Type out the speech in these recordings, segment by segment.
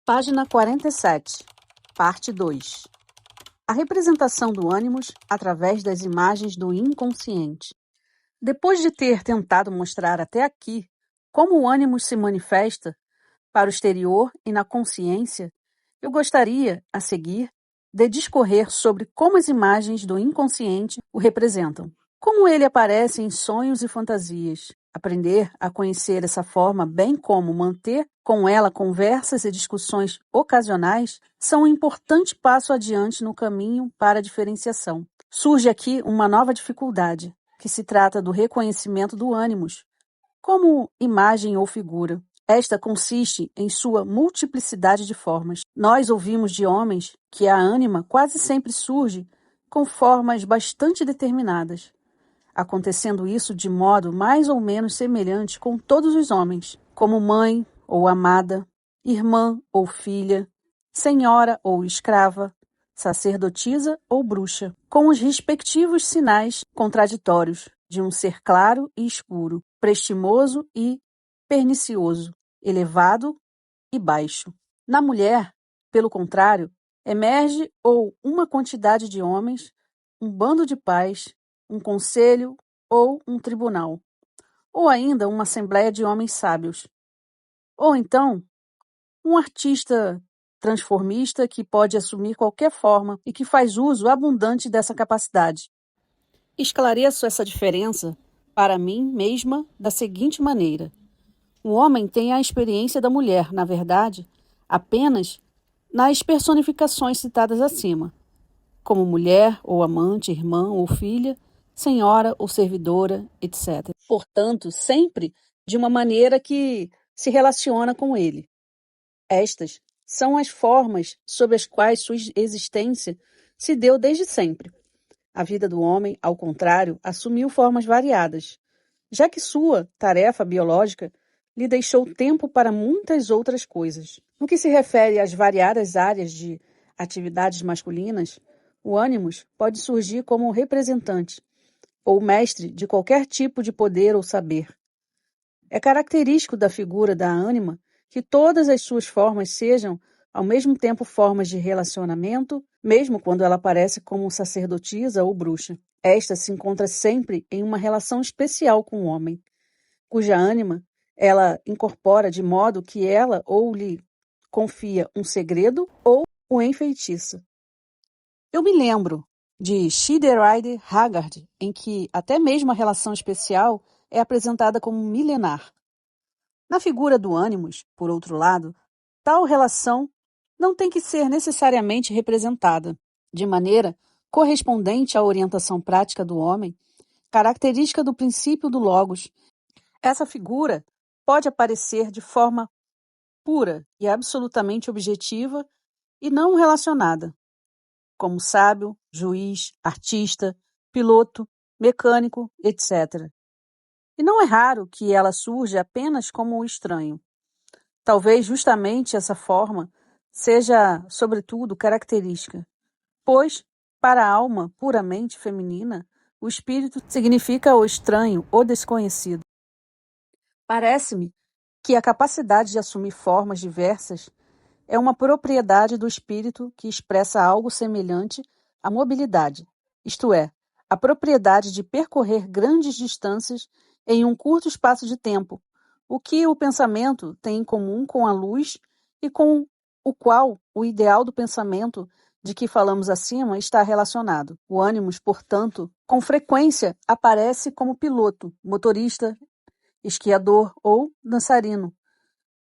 Página 47, parte 2. A representação do ânimos através das imagens do inconsciente. Depois de ter tentado mostrar até aqui como o ânimos se manifesta para o exterior e na consciência, eu gostaria, a seguir, de discorrer sobre como as imagens do inconsciente o representam. Como ele aparece em sonhos e fantasias. Aprender a conhecer essa forma, bem como manter com ela conversas e discussões ocasionais, são um importante passo adiante no caminho para a diferenciação. Surge aqui uma nova dificuldade, que se trata do reconhecimento do ânimos, como imagem ou figura. Esta consiste em sua multiplicidade de formas. Nós ouvimos de homens que a ânima quase sempre surge com formas bastante determinadas, acontecendo isso de modo mais ou menos semelhante com todos os homens, como mãe ou amada, irmã ou filha, senhora ou escrava, sacerdotisa ou bruxa, com os respectivos sinais contraditórios de um ser claro e escuro, prestimoso e pernicioso, elevado e baixo. Na mulher, pelo contrário, emerge ou uma quantidade de homens, um bando de pais, um conselho ou um tribunal, ou ainda uma assembleia de homens sábios. Ou então, um artista transformista que pode assumir qualquer forma e que faz uso abundante dessa capacidade. Esclareço essa diferença para mim mesma da seguinte maneira. O homem tem a experiência da mulher, na verdade, apenas nas personificações citadas acima, como mulher ou amante, irmã ou filha, senhora ou servidora, etc. Portanto, sempre de uma maneira que se relaciona com ele. Estas são as formas sob as quais sua existência se deu desde sempre. A vida do homem, ao contrário, assumiu formas variadas, já que sua tarefa biológica lhe deixou tempo para muitas outras coisas. No que se refere às variadas áreas de atividades masculinas, o ânimos pode surgir como representante ou mestre de qualquer tipo de poder ou saber. É característico da figura da ânima que todas as suas formas sejam, ao mesmo tempo, formas de relacionamento, mesmo quando ela aparece como sacerdotisa ou bruxa. Esta se encontra sempre em uma relação especial com o homem, cuja ânima ela incorpora de modo que ela ou lhe confia um segredo ou o enfeitiça. Eu me lembro de Rider Haggard, em que até mesmo a relação especial é apresentada como milenar. Na figura do ânimos, por outro lado, tal relação não tem que ser necessariamente representada, de maneira correspondente à orientação prática do homem, característica do princípio do logos. Essa figura pode aparecer de forma pura e absolutamente objetiva e não relacionada, como sábio, juiz, artista, piloto, mecânico, etc. E não é raro que ela surja apenas como um estranho. Talvez justamente essa forma seja, sobretudo, característica, pois, para a alma puramente feminina, o espírito significa o estranho, o desconhecido. Parece-me que a capacidade de assumir formas diversas é uma propriedade do espírito que expressa algo semelhante à mobilidade, isto é, a propriedade de percorrer grandes distâncias em um curto espaço de tempo, o que o pensamento tem em comum com a luz e com o qual o ideal do pensamento de que falamos acima está relacionado. O ânimos, portanto, com frequência aparece como piloto, motorista, esquiador ou dançarino,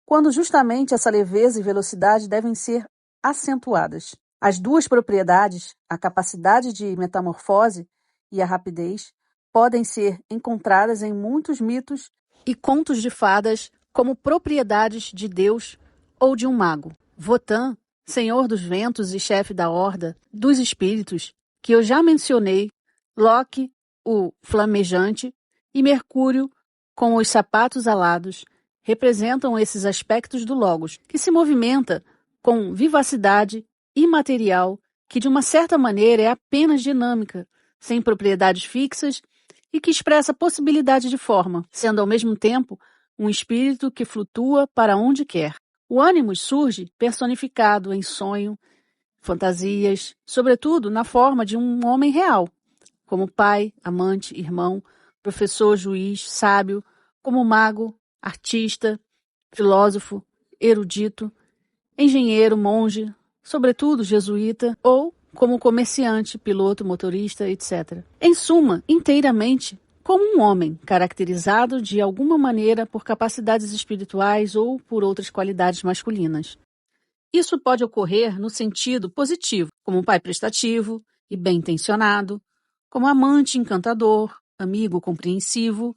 quando justamente essa leveza e velocidade devem ser acentuadas. As duas propriedades, a capacidade de metamorfose e a rapidez, podem ser encontradas em muitos mitos e contos de fadas como propriedades de Deus ou de um mago. Wotan, senhor dos ventos e chefe da horda dos espíritos, que eu já mencionei, Loki, o flamejante, e Mercúrio, com os sapatos alados, representam esses aspectos do logos, que se movimenta com vivacidade imaterial, que de uma certa maneira é apenas dinâmica, sem propriedades fixas e que expressa possibilidade de forma, sendo ao mesmo tempo um espírito que flutua para onde quer. O ânimos surge personificado em sonho, fantasias, sobretudo na forma de um homem real, como pai, amante, irmão, professor, juiz, sábio, como mago, artista, filósofo, erudito, engenheiro, monge, sobretudo jesuíta, ou como comerciante, piloto, motorista, etc. Em suma, inteiramente como um homem, caracterizado de alguma maneira por capacidades espirituais ou por outras qualidades masculinas. Isso pode ocorrer no sentido positivo, como um pai prestativo e bem-intencionado, como amante encantador, amigo compreensivo,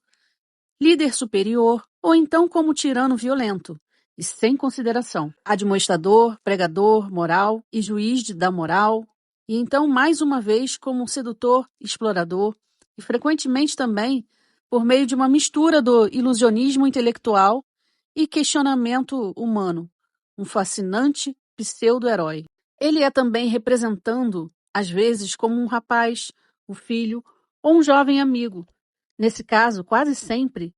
líder superior ou então como tirano violento e sem consideração, admoestador, pregador, moral e juiz da moral, e então mais uma vez como sedutor, explorador e frequentemente também por meio de uma mistura do ilusionismo intelectual e questionamento humano, um fascinante pseudo-herói. Ele é também representando, às vezes, como um rapaz, um filho ou um jovem amigo. Nesse caso, quase sempre,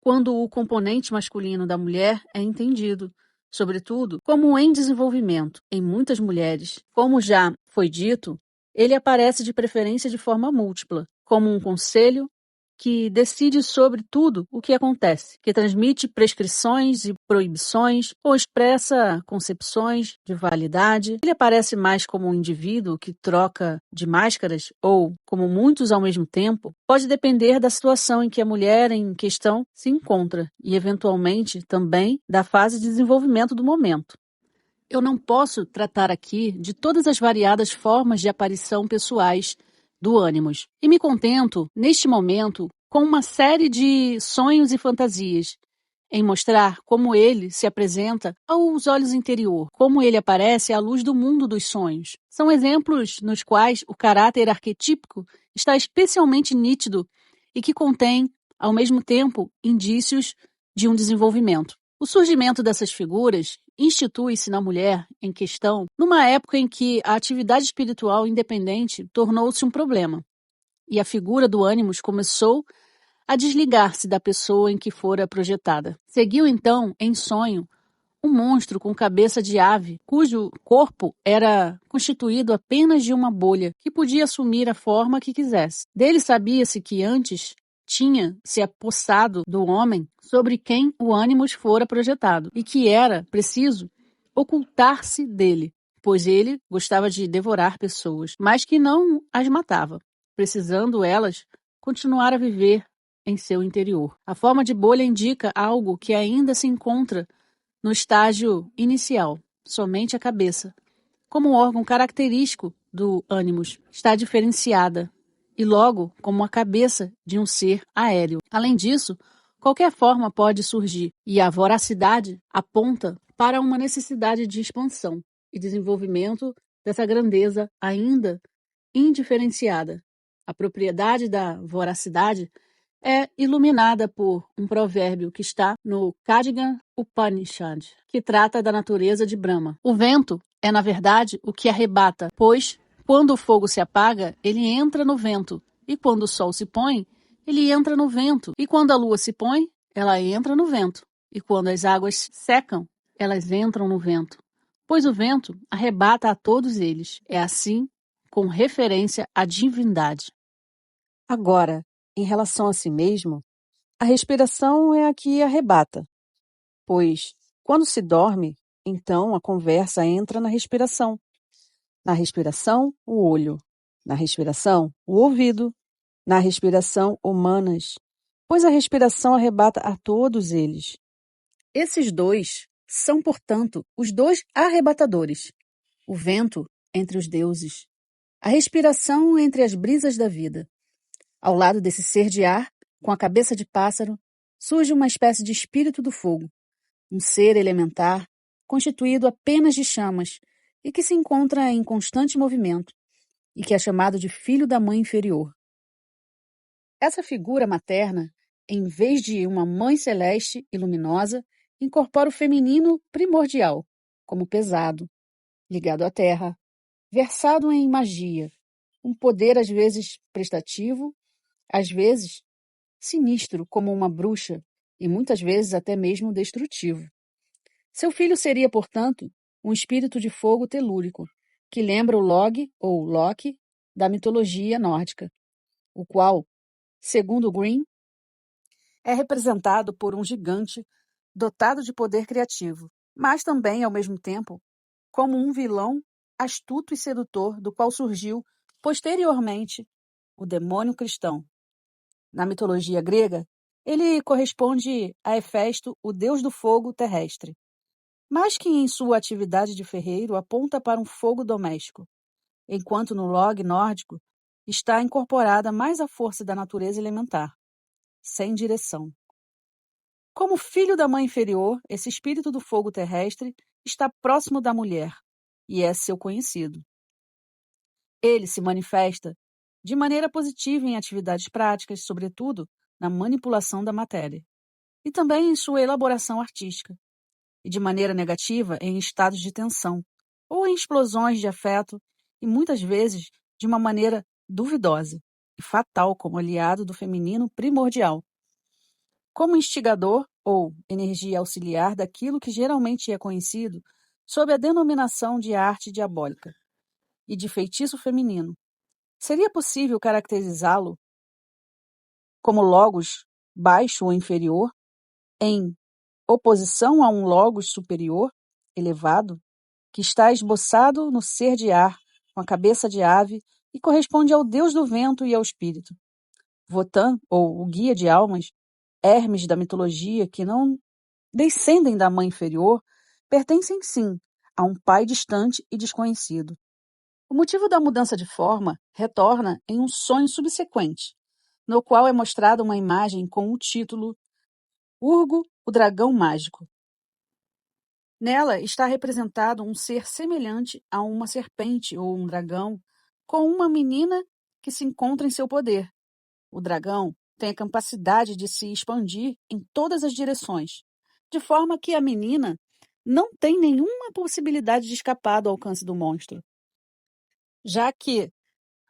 quando o componente masculino da mulher é entendido, sobretudo, como em desenvolvimento em muitas mulheres. Como já foi dito, ele aparece de preferência de forma múltipla, como um conselho que decide sobre tudo o que acontece, que transmite prescrições e proibições ou expressa concepções de validade. Ele aparece mais como um indivíduo que troca de máscaras ou como muitos ao mesmo tempo, pode depender da situação em que a mulher em questão se encontra e, eventualmente, também da fase de desenvolvimento do momento. Eu não posso tratar aqui de todas as variadas formas de aparição pessoais do ânimos, e me contento, neste momento, com uma série de sonhos e fantasias, em mostrar como ele se apresenta aos olhos interior, como ele aparece à luz do mundo dos sonhos. São exemplos nos quais o caráter arquetípico está especialmente nítido e que contém, ao mesmo tempo, indícios de um desenvolvimento. O surgimento dessas figuras institui-se na mulher em questão numa época em que a atividade espiritual independente tornou-se um problema, e a figura do ânimos começou a desligar-se da pessoa em que fora projetada. Seguiu então, em sonho, um monstro com cabeça de ave, cujo corpo era constituído apenas de uma bolha, que podia assumir a forma que quisesse. Dele sabia-se que antes tinha se apossado do homem sobre quem o ânimos fora projetado, e que era preciso ocultar-se dele, pois ele gostava de devorar pessoas, mas que não as matava, precisando elas continuar a viver em seu interior. A forma de bolha indica algo que ainda se encontra no estágio inicial, somente a cabeça, como órgão característico do ânimos, está diferenciada e logo como a cabeça de um ser aéreo. Além disso, qualquer forma pode surgir e a voracidade aponta para uma necessidade de expansão e desenvolvimento dessa grandeza ainda indiferenciada. A propriedade da voracidade é iluminada por um provérbio que está no Khandagya Upanishad, que trata da natureza de Brahma. O vento é, na verdade, o que arrebata, pois, quando o fogo se apaga, ele entra no vento, e quando o sol se põe, ele entra no vento, e quando a lua se põe, ela entra no vento, e quando as águas secam, elas entram no vento, pois o vento arrebata a todos eles. É assim, com referência à divindade. Agora, em relação a si mesmo, a respiração é a que arrebata, pois, quando se dorme, então a conversa entra na respiração. Na respiração, o olho. Na respiração, o ouvido. Na respiração, humanas, pois a respiração arrebata a todos eles. Esses dois são, portanto, os dois arrebatadores. O vento entre os deuses. A respiração entre as brisas da vida. Ao lado desse ser de ar, com a cabeça de pássaro, surge uma espécie de espírito do fogo, um ser elementar, constituído apenas de chamas e que se encontra em constante movimento e que é chamado de filho da mãe inferior. Essa figura materna, em vez de uma mãe celeste e luminosa, incorpora o feminino primordial, como pesado, ligado à terra, versado em magia, um poder às vezes prestativo, às vezes sinistro como uma bruxa e muitas vezes até mesmo destrutivo. Seu filho seria, portanto, um espírito de fogo telúrico, que lembra o Log ou Loki da mitologia nórdica, o qual, segundo Green, é representado por um gigante dotado de poder criativo, mas também, ao mesmo tempo, como um vilão astuto e sedutor do qual surgiu, posteriormente, o demônio cristão. Na mitologia grega, ele corresponde a Hefesto, o deus do fogo terrestre, mas que em sua atividade de ferreiro aponta para um fogo doméstico, enquanto no log nórdico está incorporada mais a força da natureza elementar, sem direção. Como filho da mãe inferior, esse espírito do fogo terrestre está próximo da mulher e é seu conhecido. Ele se manifesta de maneira positiva em atividades práticas, sobretudo na manipulação da matéria, e também em sua elaboração artística, e de maneira negativa em estados de tensão, ou em explosões de afeto, e muitas vezes de uma maneira duvidosa e fatal como aliado do feminino primordial, como instigador ou energia auxiliar daquilo que geralmente é conhecido sob a denominação de arte diabólica e de feitiço feminino. Seria possível caracterizá-lo como logos baixo ou inferior, em oposição a um logos superior, elevado, que está esboçado no ser de ar, com a cabeça de ave, e corresponde ao deus do vento e ao espírito. Votan, ou o guia de almas, Hermes da mitologia, que não descendem da mãe inferior, pertencem sim a um pai distante e desconhecido. O motivo da mudança de forma retorna em um sonho subsequente, no qual é mostrada uma imagem com o título Urgo, o dragão mágico. Nela está representado um ser semelhante a uma serpente ou um dragão, com uma menina que se encontra em seu poder. O dragão tem a capacidade de se expandir em todas as direções, de forma que a menina não tem nenhuma possibilidade de escapar do alcance do monstro, já que,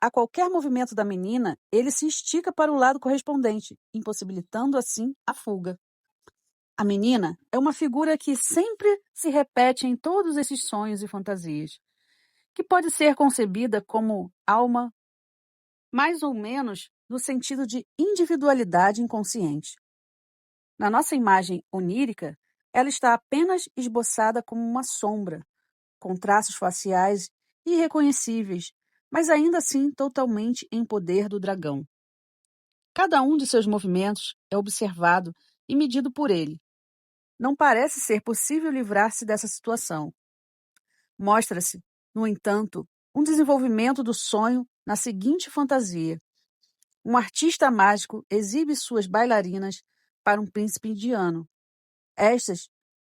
a qualquer movimento da menina, ele se estica para o lado correspondente, impossibilitando assim a fuga. A menina é uma figura que sempre se repete em todos esses sonhos e fantasias, que pode ser concebida como alma, mais ou menos no sentido de individualidade inconsciente. Na nossa imagem onírica, ela está apenas esboçada como uma sombra, com traços faciais irreconhecíveis, mas ainda assim totalmente em poder do dragão. Cada um de seus movimentos é observado e medido por ele. Não parece ser possível livrar-se dessa situação. Mostra-se, no entanto, um desenvolvimento do sonho na seguinte fantasia. Um artista mágico exibe suas bailarinas para um príncipe indiano. Estas,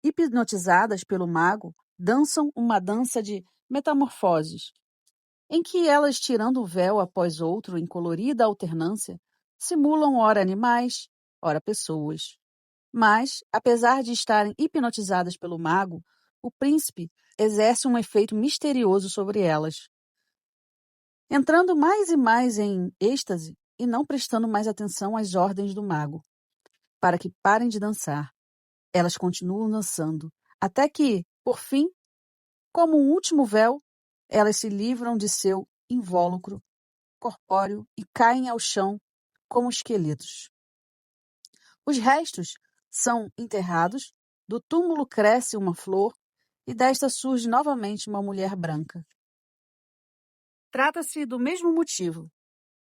hipnotizadas pelo mago, dançam uma dança de metamorfoses, em que elas, tirando o véu após outro em colorida alternância, simulam ora animais, ora pessoas. Mas, apesar de estarem hipnotizadas pelo mago, o príncipe exerce um efeito misterioso sobre elas, entrando mais e mais em êxtase e não prestando mais atenção às ordens do mago, para que parem de dançar. Elas continuam dançando, até que, por fim, como um último véu, elas se livram de seu invólucro corpóreo e caem ao chão como esqueletos. Os restos são enterrados, do túmulo cresce uma flor e desta surge novamente uma mulher branca. Trata-se do mesmo motivo.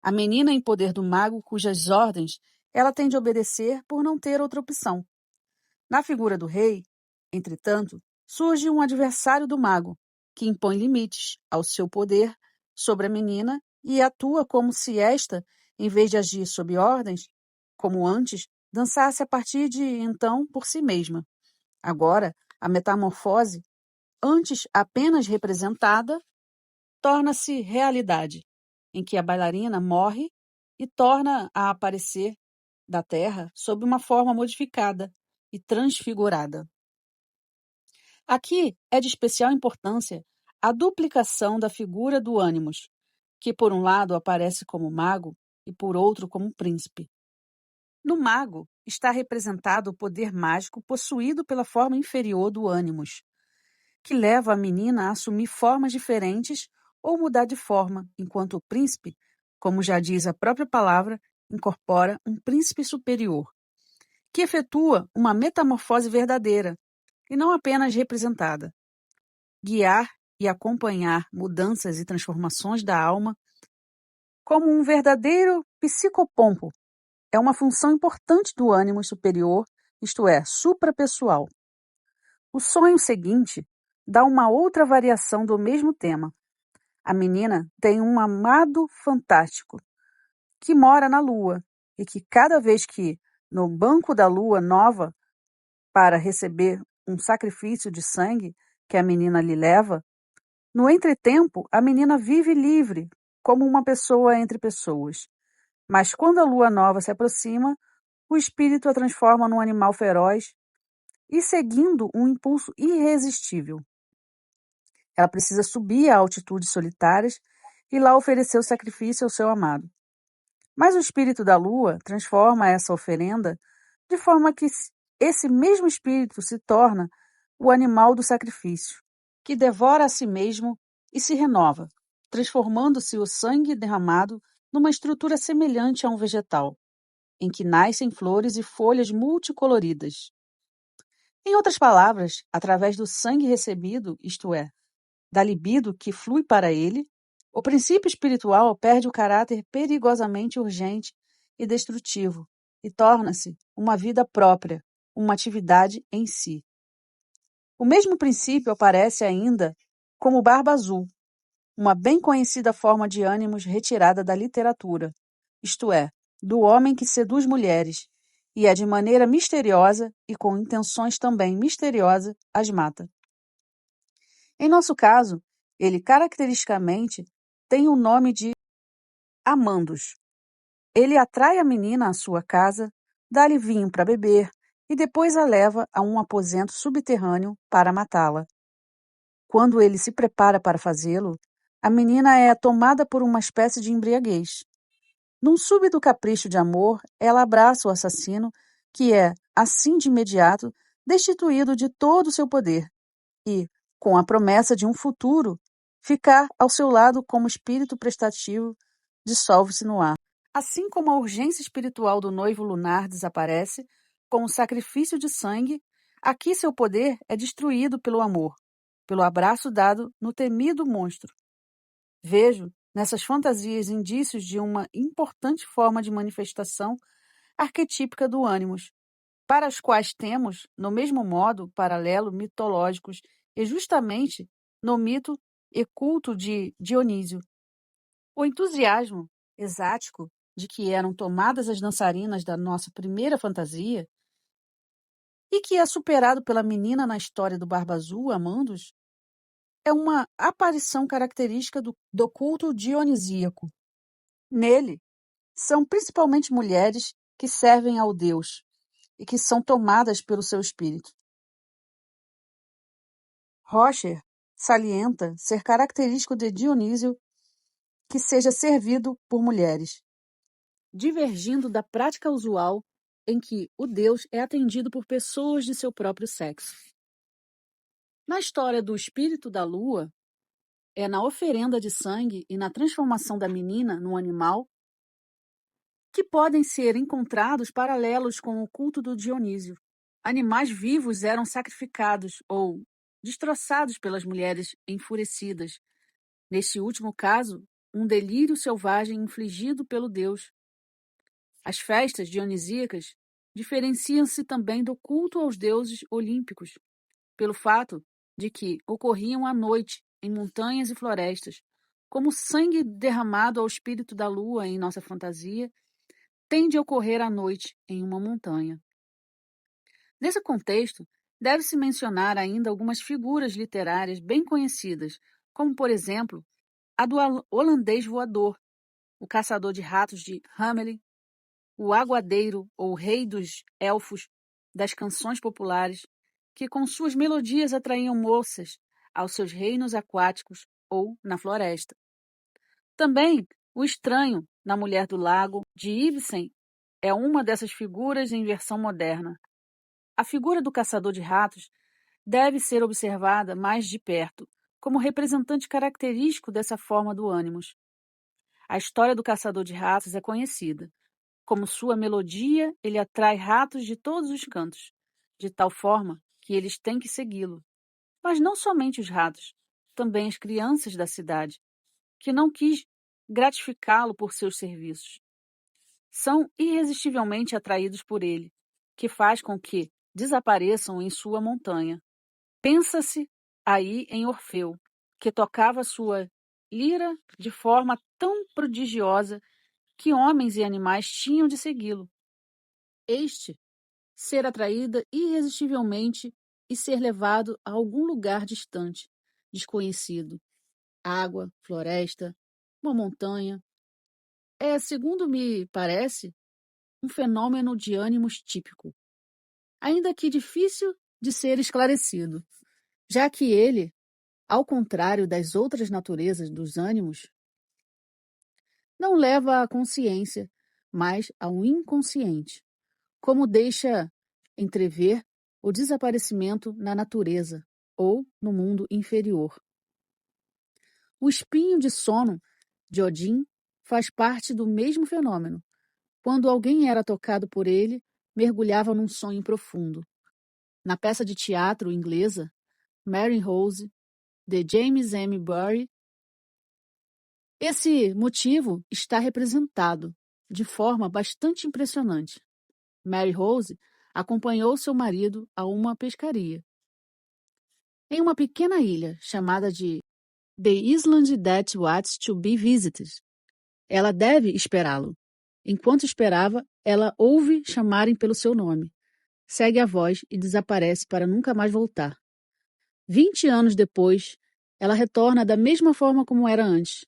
A menina em poder do mago, cujas ordens ela tem de obedecer por não ter outra opção. Na figura do rei, entretanto, surge um adversário do mago, que impõe limites ao seu poder sobre a menina e atua como se esta, em vez de agir sob ordens, como antes, dançasse a partir de então por si mesma. Agora, a metamorfose, antes apenas representada, torna-se realidade, em que a bailarina morre e torna a aparecer da terra sob uma forma modificada e transfigurada. Aqui é de especial importância a duplicação da figura do ânimos, que por um lado aparece como mago e por outro como príncipe. No mago, está representado o poder mágico possuído pela forma inferior do ânimos, que leva a menina a assumir formas diferentes ou mudar de forma, enquanto o príncipe, como já diz a própria palavra, incorpora um príncipe superior, que efetua uma metamorfose verdadeira e não apenas representada. Guiar e acompanhar mudanças e transformações da alma como um verdadeiro psicopompo é uma função importante do ânimo superior, isto é, suprapessoal. O sonho seguinte dá uma outra variação do mesmo tema. A menina tem um amado fantástico que mora na lua e que cada vez que, no banco da lua nova, para receber um sacrifício de sangue que a menina lhe leva, no entretempo a menina vive livre, como uma pessoa entre pessoas. Mas quando a lua nova se aproxima, o espírito a transforma num animal feroz e seguindo um impulso irresistível. Ela precisa subir a altitudes solitárias e lá oferecer o sacrifício ao seu amado. Mas o espírito da lua transforma essa oferenda de forma que esse mesmo espírito se torna o animal do sacrifício, que devora a si mesmo e se renova, transformando-se o sangue derramado numa estrutura semelhante a um vegetal, em que nascem flores e folhas multicoloridas. Em outras palavras, através do sangue recebido, isto é, da libido que flui para ele, o princípio espiritual perde o caráter perigosamente urgente e destrutivo e torna-se uma vida própria, uma atividade em si. O mesmo princípio aparece ainda como barba azul, uma bem conhecida forma de ânimos retirada da literatura, isto é, do homem que seduz mulheres, e é de maneira misteriosa e com intenções também misteriosas as mata. Em nosso caso, ele caracteristicamente tem o nome de Amandos. Ele atrai a menina à sua casa, dá-lhe vinho para beber e depois a leva a um aposento subterrâneo para matá-la. Quando ele se prepara para fazê-lo, a menina é tomada por uma espécie de embriaguez. Num súbito capricho de amor, ela abraça o assassino, que é, assim de imediato, destituído de todo o seu poder e, com a promessa de um futuro, ficar ao seu lado como espírito prestativo, dissolve-se no ar. Assim como a urgência espiritual do noivo lunar desaparece com o sacrifício de sangue, aqui seu poder é destruído pelo amor, pelo abraço dado no temido monstro. Vejo nessas fantasias indícios de uma importante forma de manifestação arquetípica do ânimos, para as quais temos, no mesmo modo, paralelo mitológicos e justamente no mito e culto de Dionísio. O entusiasmo exático de que eram tomadas as dançarinas da nossa primeira fantasia e que é superado pela menina na história do Barba Azul, Amandos, é uma aparição característica do culto dionisíaco. Nele, são principalmente mulheres que servem ao Deus e que são tomadas pelo seu espírito. Rocher salienta ser característico de Dionísio que seja servido por mulheres, divergindo da prática usual em que o Deus é atendido por pessoas de seu próprio sexo. Na história do espírito da lua, é na oferenda de sangue e na transformação da menina num animal que podem ser encontrados paralelos com o culto do Dionísio. Animais vivos eram sacrificados ou destroçados pelas mulheres enfurecidas. Neste último caso, um delírio selvagem infligido pelo deus. As festas dionisíacas diferenciam-se também do culto aos deuses olímpicos, pelo fato de que ocorriam à noite, em montanhas e florestas, como o sangue derramado ao espírito da lua em nossa fantasia tem de ocorrer à noite em uma montanha. Nesse contexto, deve-se mencionar ainda algumas figuras literárias bem conhecidas, como, por exemplo, a do holandês voador, o caçador de ratos de Hamelin, o aguadeiro ou rei dos elfos das canções populares, que com suas melodias atraíam moças aos seus reinos aquáticos ou na floresta. Também o estranho na Mulher do Lago, de Ibsen, é uma dessas figuras em versão moderna. A figura do caçador de ratos deve ser observada mais de perto, como representante característico dessa forma do ânimos. A história do caçador de ratos é conhecida. Como sua melodia, ele atrai ratos de todos os cantos, de tal forma que eles têm que segui-lo. Mas não somente os ratos, também as crianças da cidade, que não quis gratificá-lo por seus serviços. São irresistivelmente atraídos por ele, que faz com que desapareçam em sua montanha. Pensa-se aí em Orfeu, que tocava sua lira de forma tão prodigiosa que homens e animais tinham de segui-lo. Este ser atraída irresistivelmente e ser levado a algum lugar distante, desconhecido. Água, floresta, uma montanha. É, segundo me parece, um fenômeno de ânimos típico, ainda que difícil de ser esclarecido, já que ele, ao contrário das outras naturezas dos ânimos, não leva à consciência, mas ao inconsciente, como deixa entrever o desaparecimento na natureza ou no mundo inferior. O espinho de sono de Odin faz parte do mesmo fenômeno. Quando alguém era tocado por ele, mergulhava num sonho profundo. Na peça de teatro inglesa Mary Rose, de James M. Barrie, esse motivo está representado de forma bastante impressionante. Mary Rose acompanhou seu marido a uma pescaria em uma pequena ilha chamada de The Island That Waits to Be Visited. Ela deve esperá-lo. Enquanto esperava, ela ouve chamarem pelo seu nome. Segue a voz e desaparece para nunca mais voltar. 20 anos depois, ela retorna da mesma forma como era antes,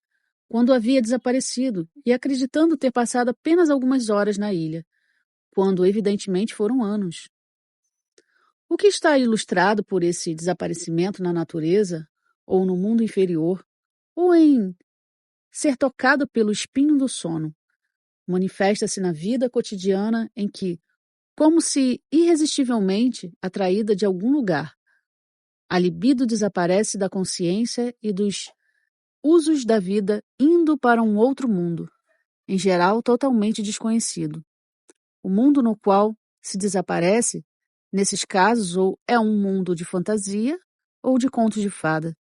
quando havia desaparecido e acreditando ter passado apenas algumas horas na ilha, quando evidentemente foram anos. O que está ilustrado por esse desaparecimento na natureza, ou no mundo inferior, ou em ser tocado pelo espinho do sono, manifesta-se na vida cotidiana em que, como se irresistivelmente atraída de algum lugar, a libido desaparece da consciência e dos usos da vida, indo para um outro mundo, em geral totalmente desconhecido. O mundo no qual se desaparece, nesses casos, ou é um mundo de fantasia ou de contos de fada,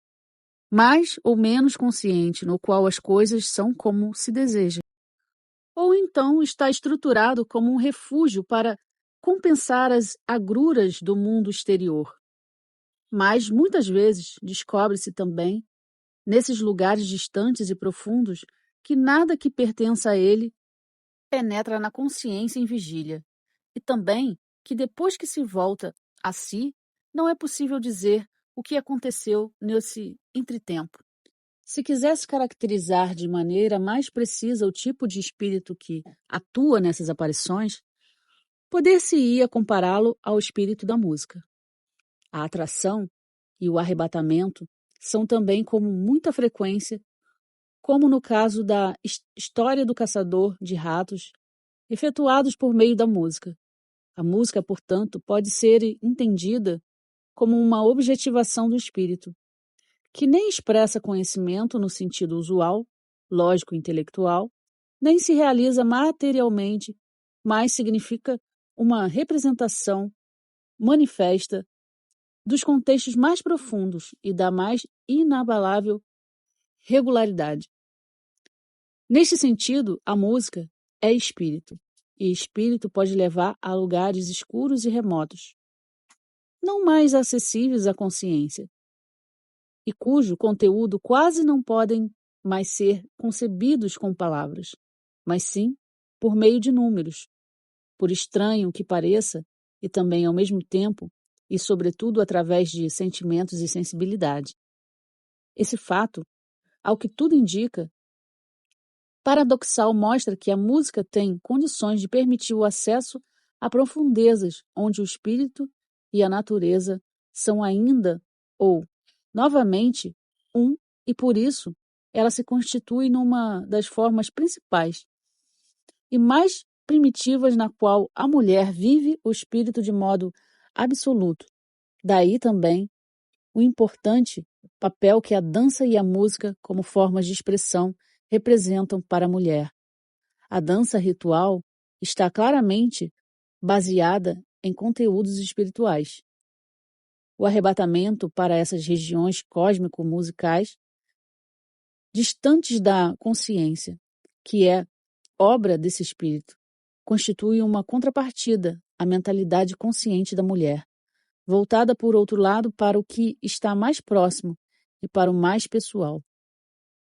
mais ou menos consciente, no qual as coisas são como se deseja. Ou então está estruturado como um refúgio para compensar as agruras do mundo exterior. Mas, muitas vezes, descobre-se também, nesses lugares distantes e profundos, que nada que pertença a ele penetra na consciência em vigília, e também que depois que se volta a si, não é possível dizer o que aconteceu nesse entretempo. Se quisesse caracterizar de maneira mais precisa o tipo de espírito que atua nessas aparições, poder-se-ia compará-lo ao espírito da música. A atração e o arrebatamento são também com muita frequência, como no caso da história do caçador de ratos, efetuados por meio da música. A música, portanto, pode ser entendida como uma objetivação do espírito, que nem expressa conhecimento no sentido usual, lógico-intelectual, nem se realiza materialmente, mas significa uma representação manifesta dos contextos mais profundos e da mais inabalável regularidade. Neste sentido, a música é espírito, e espírito pode levar a lugares escuros e remotos, não mais acessíveis à consciência, e cujo conteúdo quase não podem mais ser concebidos com palavras, mas sim por meio de números, por estranho que pareça, e também ao mesmo tempo, e sobretudo através de sentimentos e sensibilidade. Esse fato, ao que tudo indica, paradoxal mostra que a música tem condições de permitir o acesso a profundezas onde o espírito e a natureza são ainda, ou, novamente, um, e por isso ela se constitui numa das formas principais e mais primitivas na qual a mulher vive o espírito de modo absoluto. Daí também o importante papel que a dança e a música, como formas de expressão, representam para a mulher. A dança ritual está claramente baseada em conteúdos espirituais. O arrebatamento para essas regiões cósmico-musicais distantes da consciência, que é obra desse espírito, constitui uma contrapartida à mentalidade consciente da mulher, voltada por outro lado para o que está mais próximo e para o mais pessoal.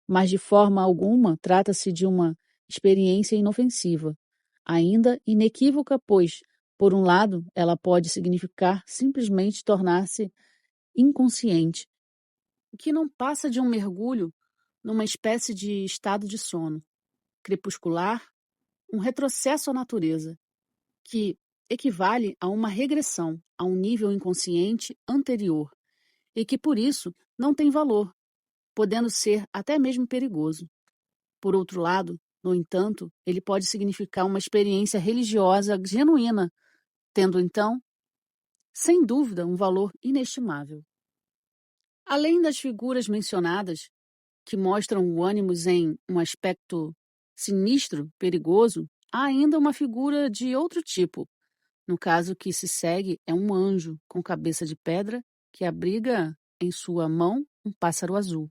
Mas de forma alguma trata-se de uma experiência inofensiva, ainda inequívoca, pois, por um lado, ela pode significar simplesmente tornar-se inconsciente, o que não passa de um mergulho numa espécie de estado de sono crepuscular, um retrocesso à natureza, que equivale a uma regressão a um nível inconsciente anterior e que, por isso, não tem valor, podendo ser até mesmo perigoso. Por outro lado, no entanto, ele pode significar uma experiência religiosa genuína, tendo, então, sem dúvida, um valor inestimável. Além das figuras mencionadas, que mostram o ânimos em um aspecto sinistro, perigoso, há ainda uma figura de outro tipo. No caso que se segue, é um anjo com cabeça de pedra que abriga em sua mão um pássaro azul,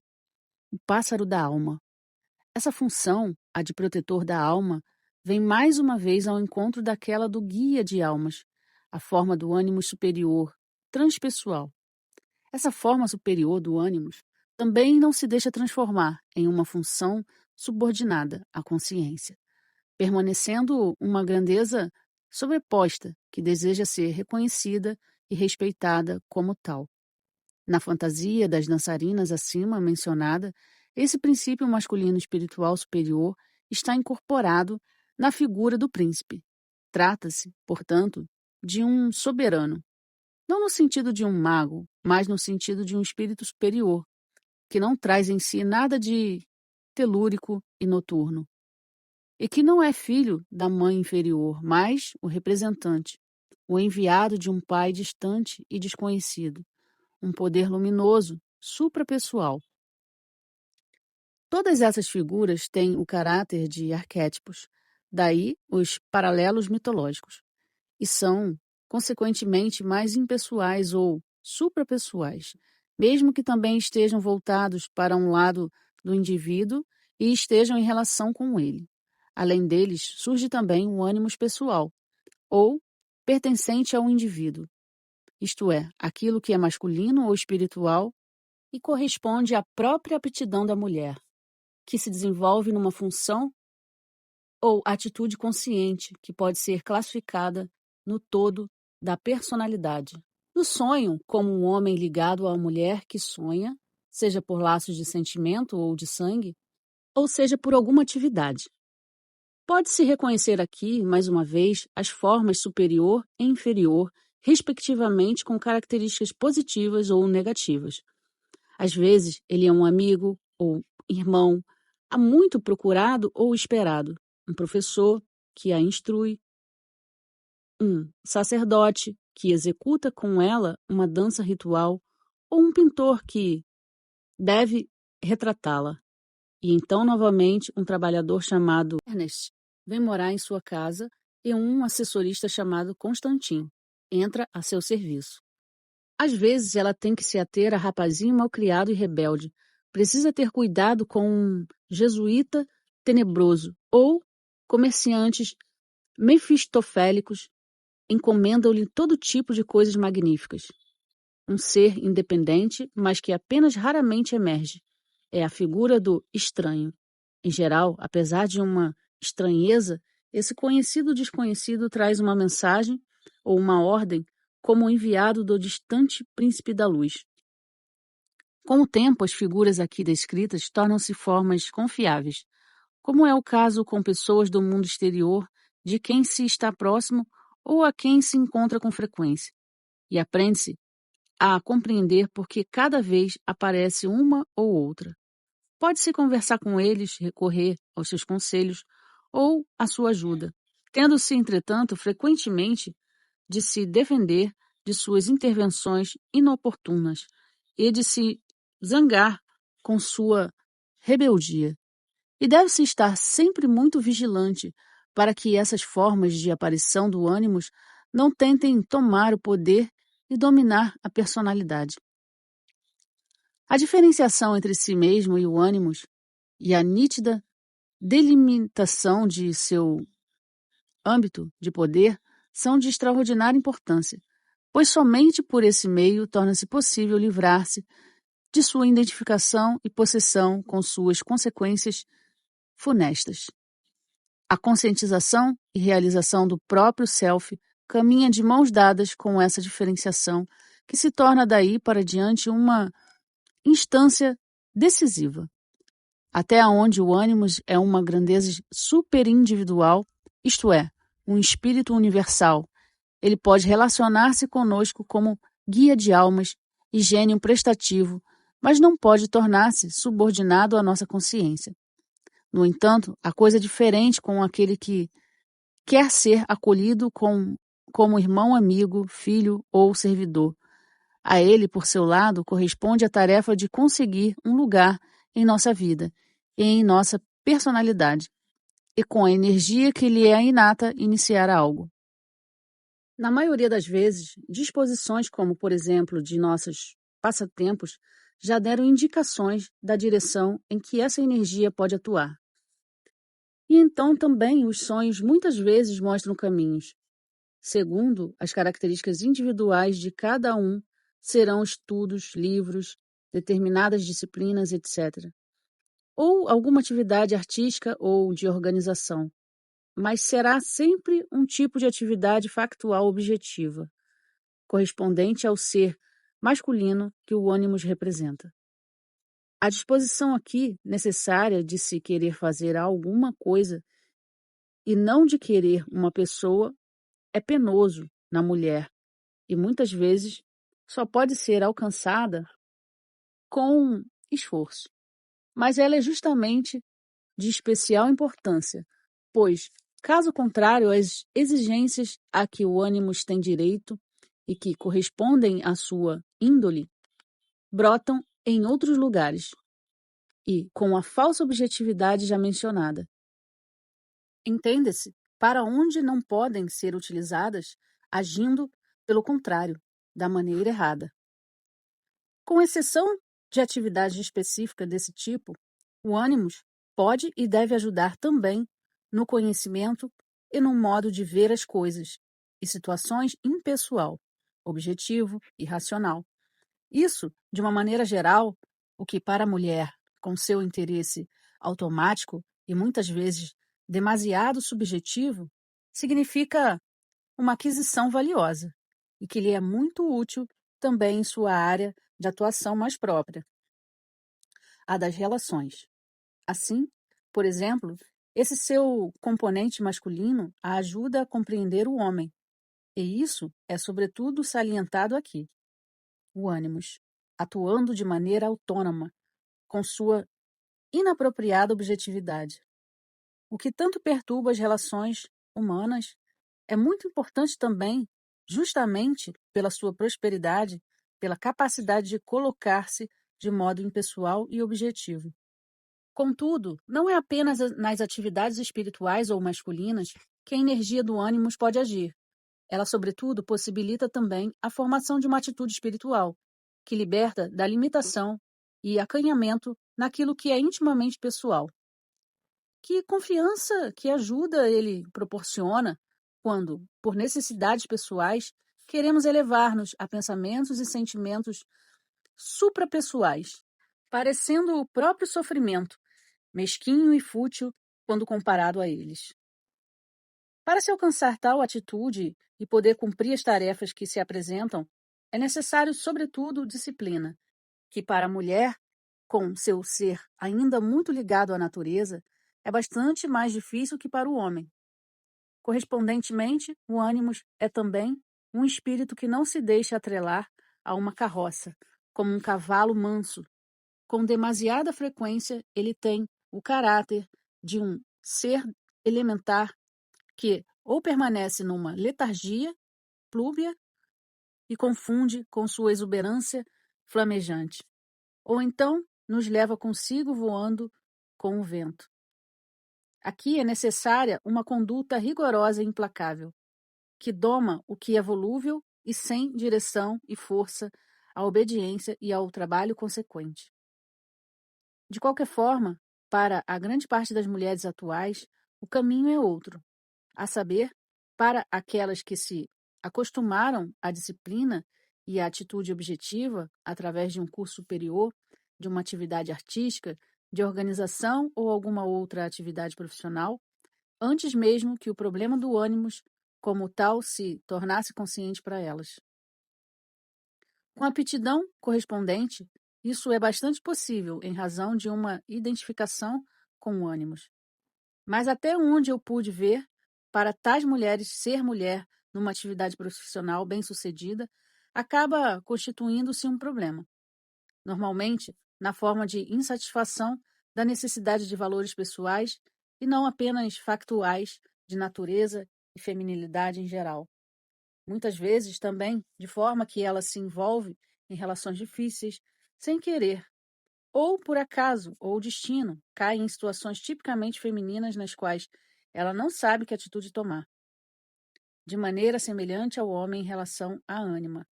o pássaro da alma. Essa função, a de protetor da alma, vem mais uma vez ao encontro daquela do guia de almas, a forma do ânimo superior, transpessoal. Essa forma superior do ânimos também não se deixa transformar em uma função subordinada à consciência, permanecendo uma grandeza sobreposta que deseja ser reconhecida e respeitada como tal. Na fantasia das dançarinas acima mencionada, esse princípio masculino espiritual superior está incorporado na figura do príncipe. Trata-se, portanto, de um soberano, não no sentido de um mago, mas no sentido de um espírito superior, que não traz em si nada de telúrico e noturno, e que não é filho da mãe inferior, mas o representante, o enviado de um pai distante e desconhecido, um poder luminoso, suprapessoal. Todas essas figuras têm o caráter de arquétipos, daí os paralelos mitológicos, e são, consequentemente, mais impessoais ou suprapessoais, mesmo que também estejam voltados para um lado do indivíduo e estejam em relação com ele. Além deles, surge também o ânimos pessoal, ou pertencente ao indivíduo, isto é, aquilo que é masculino ou espiritual e corresponde à própria aptidão da mulher, que se desenvolve numa função ou atitude consciente que pode ser classificada no todo da personalidade. No sonho, como um homem ligado à mulher que sonha, seja por laços de sentimento ou de sangue, ou seja por alguma atividade. Pode-se reconhecer aqui, mais uma vez, as formas superior e inferior, respectivamente com características positivas ou negativas. Às vezes, ele é um amigo ou irmão, há muito procurado ou esperado, um professor que a instrui, um sacerdote que executa com ela uma dança ritual ou um pintor que deve retratá-la. E então, novamente, um trabalhador chamado Ernest vem morar em sua casa e um assessorista chamado Constantin entra a seu serviço. Às vezes, ela tem que se ater a rapazinho malcriado e rebelde. Precisa ter cuidado com um jesuíta tenebroso ou comerciantes mefistofélicos encomendam-lhe todo tipo de coisas magníficas. Um ser independente, mas que apenas raramente emerge. É a figura do estranho. Em geral, apesar de uma estranheza, esse conhecido desconhecido traz uma mensagem ou uma ordem como enviado do distante príncipe da luz. Com o tempo, as figuras aqui descritas tornam-se formas confiáveis, como é o caso com pessoas do mundo exterior, de quem se está próximo ou a quem se encontra com frequência, e aprende-se a compreender por que cada vez aparece uma ou outra. Pode-se conversar com eles, recorrer aos seus conselhos ou à sua ajuda. tendo-se, entretanto, frequentemente de se defender de suas intervenções inoportunas e de se zangar com sua rebeldia. E deve-se estar sempre muito vigilante para que essas formas de aparição do ânimos não tentem tomar o poder e dominar a personalidade. A diferenciação entre si mesmo e o ânimos e a nítida delimitação de seu âmbito de poder são de extraordinária importância, pois somente por esse meio torna-se possível livrar-se de sua identificação e possessão com suas consequências funestas. A conscientização e realização do próprio self caminha de mãos dadas com essa diferenciação, que se torna daí para diante uma instância decisiva, até onde o ânimos é uma grandeza superindividual, isto é, um espírito universal. Ele pode relacionar-se conosco como guia de almas e gênio prestativo, mas não pode tornar-se subordinado à nossa consciência. No entanto, a coisa é diferente com aquele que quer ser acolhido como irmão amigo, filho ou servidor. A ele, por seu lado, corresponde a tarefa de conseguir um lugar em nossa vida e em nossa personalidade, e com a energia que lhe é inata iniciar algo. Na maioria das vezes, disposições como, por exemplo, de nossos passatempos já deram indicações da direção em que essa energia pode atuar. E então também os sonhos muitas vezes mostram caminhos. Segundo as características individuais de cada um, serão estudos, livros, determinadas disciplinas, etc. Ou alguma atividade artística ou de organização. Mas será sempre um tipo de atividade factual objetiva, correspondente ao ser masculino que o ânimos representa. A disposição aqui necessária de se querer fazer alguma coisa e não de querer uma pessoa é penoso na mulher e muitas vezes só pode ser alcançada com esforço. Mas ela é justamente de especial importância, pois, caso contrário, as exigências a que o ânimos tem direito e que correspondem à sua índole brotam em outros lugares e com a falsa objetividade já mencionada. Entende-se para onde não podem ser utilizadas, agindo, pelo contrário, da maneira errada. Com exceção de atividade específica desse tipo, o ânimos pode e deve ajudar também no conhecimento e no modo de ver as coisas e situações impessoal, objetivo e racional. Isso, de uma maneira geral, o que para a mulher, com seu interesse automático e muitas vezes demasiado subjetivo, significa uma aquisição valiosa e que lhe é muito útil também em sua área de atuação mais própria, a das relações. Assim, por exemplo, esse seu componente masculino a ajuda a compreender o homem, e isso é sobretudo salientado aqui. O ânimos, atuando de maneira autônoma, com sua inapropriada objetividade. O que tanto perturba as relações humanas é muito importante também, justamente pela sua prosperidade, pela capacidade de colocar-se de modo impessoal e objetivo. Contudo, não é apenas nas atividades espirituais ou masculinas que a energia do ânimos pode agir. Ela, sobretudo, possibilita também a formação de uma atitude espiritual, que liberta da limitação e acanhamento naquilo que é intimamente pessoal. Que confiança, que ajuda ele proporciona quando, por necessidades pessoais, queremos elevar-nos a pensamentos e sentimentos suprapessoais, parecendo o próprio sofrimento, mesquinho e fútil quando comparado a eles. Para se alcançar tal atitude e poder cumprir as tarefas que se apresentam, é necessário, sobretudo, disciplina, que para a mulher, com seu ser ainda muito ligado à natureza, é bastante mais difícil que para o homem. Correspondentemente, o ânimos é também um espírito que não se deixa atrelar a uma carroça, como um cavalo manso. Com demasiada frequência, ele tem o caráter de um ser elementar que, ou permanece numa letargia plúbia e confunde com sua exuberância flamejante, ou então nos leva consigo voando com o vento. Aqui é necessária uma conduta rigorosa e implacável, que doma o que é volúvel e sem direção e força, à obediência e ao trabalho consequente. De qualquer forma, para a grande parte das mulheres atuais, o caminho é outro, a saber, para aquelas que se acostumaram à disciplina e à atitude objetiva através de um curso superior, de uma atividade artística, de organização ou alguma outra atividade profissional, antes mesmo que o problema do ânimos como tal se tornasse consciente para elas. Com a aptidão correspondente, isso é bastante possível em razão de uma identificação com o ânimos. Mas até onde eu pude ver, para tais mulheres ser mulher numa atividade profissional bem-sucedida acaba constituindo-se um problema. Normalmente, na forma de insatisfação da necessidade de valores pessoais e não apenas factuais de natureza e feminilidade em geral. Muitas vezes também de forma que ela se envolve em relações difíceis, sem querer, ou por acaso ou destino, cai em situações tipicamente femininas nas quais ela não sabe que atitude tomar, de maneira semelhante ao homem em relação à ânima.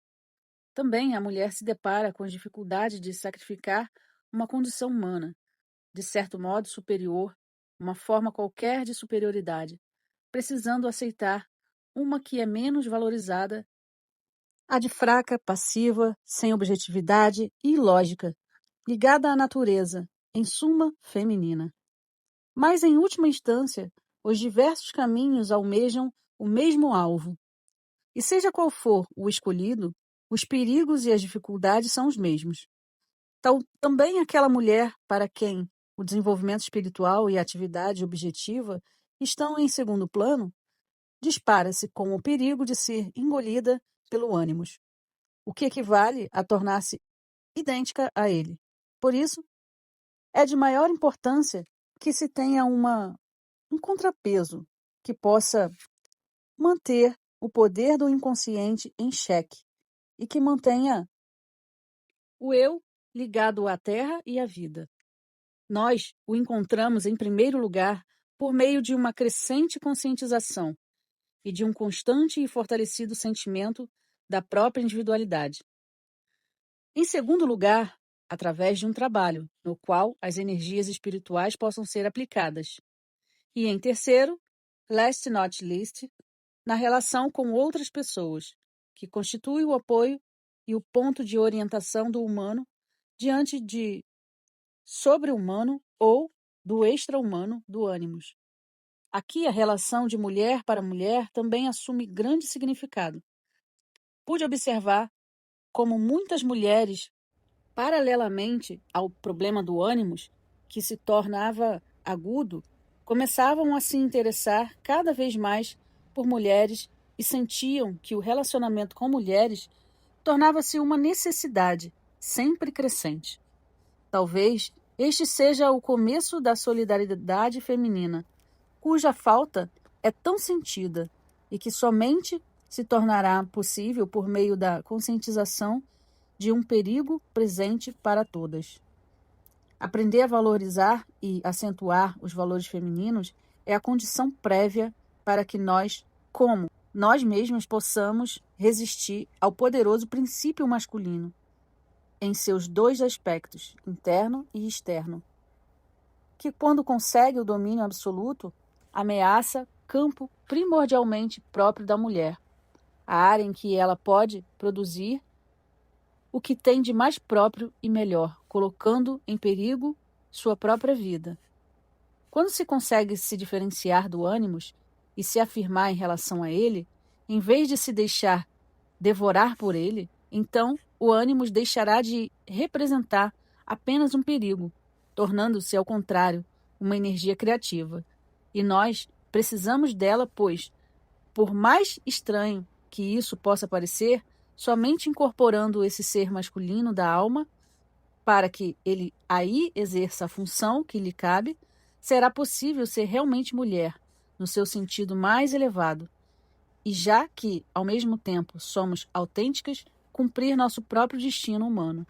Também a mulher se depara com as dificuldades de sacrificar uma condição humana, de certo modo superior, uma forma qualquer de superioridade, precisando aceitar uma que é menos valorizada, a de fraca, passiva, sem objetividade e ilógica, ligada à natureza, em suma, feminina. Mas, em última instância, os diversos caminhos almejam o mesmo alvo. E seja qual for o escolhido, os perigos e as dificuldades são os mesmos. Também aquela mulher para quem o desenvolvimento espiritual e a atividade objetiva estão em segundo plano, dispara-se com o perigo de ser engolida pelo ânimos, o que equivale a tornar-se idêntica a ele. Por isso, é de maior importância que se tenha um contrapeso que possa manter o poder do inconsciente em xeque e que mantenha o eu ligado à terra e à vida. Nós o encontramos, em primeiro lugar, por meio de uma crescente conscientização e de um constante e fortalecido sentimento da própria individualidade. Em segundo lugar, através de um trabalho no qual as energias espirituais possam ser aplicadas. E em terceiro, last not least, na relação com outras pessoas, que constitui o apoio e o ponto de orientação do humano diante de sobre-humano ou do extra-humano do ânimos. Aqui a relação de mulher para mulher também assume grande significado. Pude observar como muitas mulheres, paralelamente ao problema do ânimos, que se tornava agudo, começavam a se interessar cada vez mais por mulheres e sentiam que o relacionamento com mulheres tornava-se uma necessidade sempre crescente. Talvez este seja o começo da solidariedade feminina, cuja falta é tão sentida e que somente se tornará possível por meio da conscientização de um perigo presente para todas. Aprender a valorizar e acentuar os valores femininos é a condição prévia para que nós mesmos possamos resistir ao poderoso princípio masculino em seus dois aspectos, interno e externo, que quando consegue o domínio absoluto, ameaça campo primordialmente próprio da mulher, a área em que ela pode produzir o que tem de mais próprio e melhor, colocando em perigo sua própria vida. Quando se consegue se diferenciar do ânimos e se afirmar em relação a ele, em vez de se deixar devorar por ele, então o ânimos deixará de representar apenas um perigo, tornando-se, ao contrário, uma energia criativa. E nós precisamos dela, pois, por mais estranho que isso possa parecer, somente incorporando esse ser masculino da alma, para que ele aí exerça a função que lhe cabe, será possível ser realmente mulher, no seu sentido mais elevado, e já que, ao mesmo tempo, somos autênticas, cumprir nosso próprio destino humano.